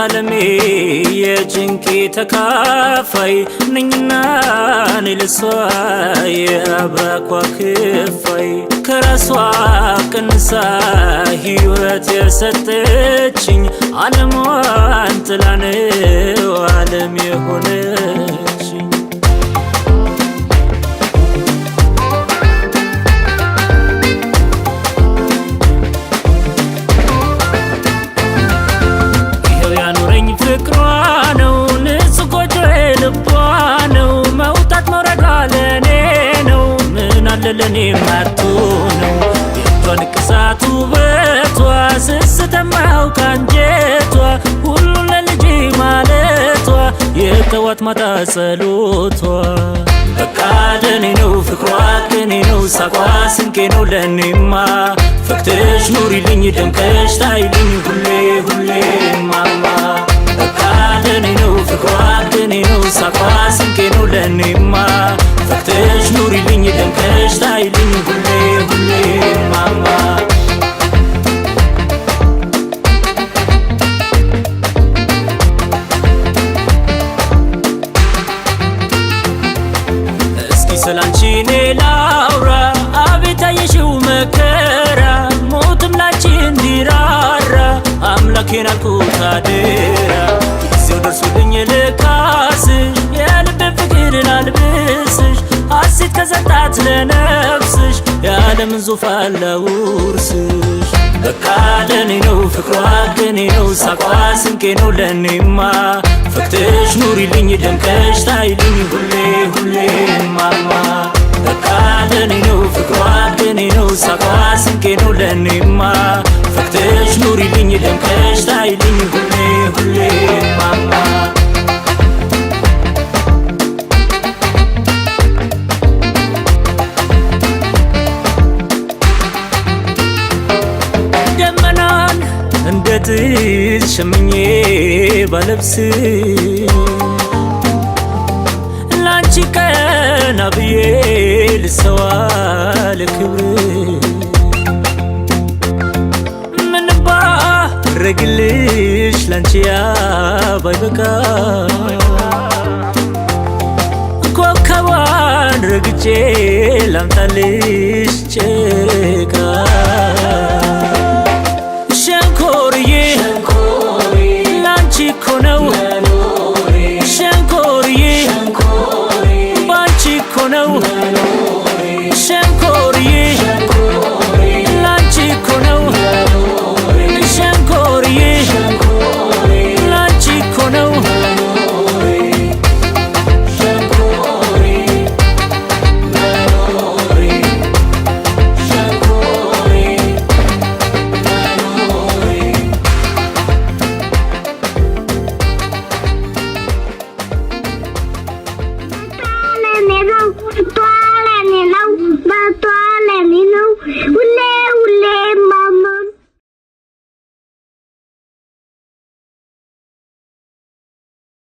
ዓለሜ የጭንቄ ተካፋይ ነኝና ለሷ የአብራኳ ክፋይ ከራሷ ቀንሳ ሕይወት የሰጠችኝ ዓለሟን ጥላ ነው ዓለም የሆነችኝ። ይኸው ያኖረኝ ፍቅሯ ነው ንጹህ ጎጆዬ ልቧ ነው መውጣት መውረዷ ለኔ ነው ምን አለ ለኔ ማርቶ ነው የእጇን ንቅሳት ውበቷ ስስተማው ካንጀቷ ሁሉን ለልጄ ማለቷ የተዋት ማታ ጸሎቷ በቃ ለኔ ነው ፍቅሯ ከኔ ነው ሳቋ ስንቄ ነው ለኔማ ፈክተሽ ኑሪልኝ ደምቀሽ ታይልኝ ሁሌ ሁሌ ማማ በቃ ለኔ ነው ፍቅሯ ከኔ ነው ሳቋ ስንቄ ነው ለኔማ ፈክተሽ ኑሪልኝ ደምቀሽ ታይልኝ ሁሌ ሁሌ ማማ ስላንቺ እኔ ላውራ አቤት አየሽው መከራ ሞትም ላንቺ እንዲራራ አምላኬን አልኩት አደራ ጊዜው ደርሶልኝ ልካስሽ የልቤን ፍቅር ላልብስሽ ሐሴት ከሰጣት ለነፍስሽ የዓለምን ዙፋን ላውርስሽ በቃ ለኔ ነው ፍቅሯ ከኔ ነው ሳቋ ስንቄ ነው ለኔማ ፈክተሽ ኑሪልኝ ደምቀሽ ታይልኝ ሁሌ ሁሌ ማማ በቃ ለኔ ነው ፍቅሯ ከኔ ነው ሳቋ ስንቄ ነው ለኔማ ፈክተሽ ኑሪልኝ ደምቀሽ ታይልኝ ሁሌ ሁሌ ማማ እንደጥስ ሸምኜ ባለብስ ላንቺ ቀና ብዬ ልሰዋ ለክብር ምን ባረግልሽ ላንቺ ባይበቃ ኮከቧን ረግጬ ላምጣልሽ ጨረቃ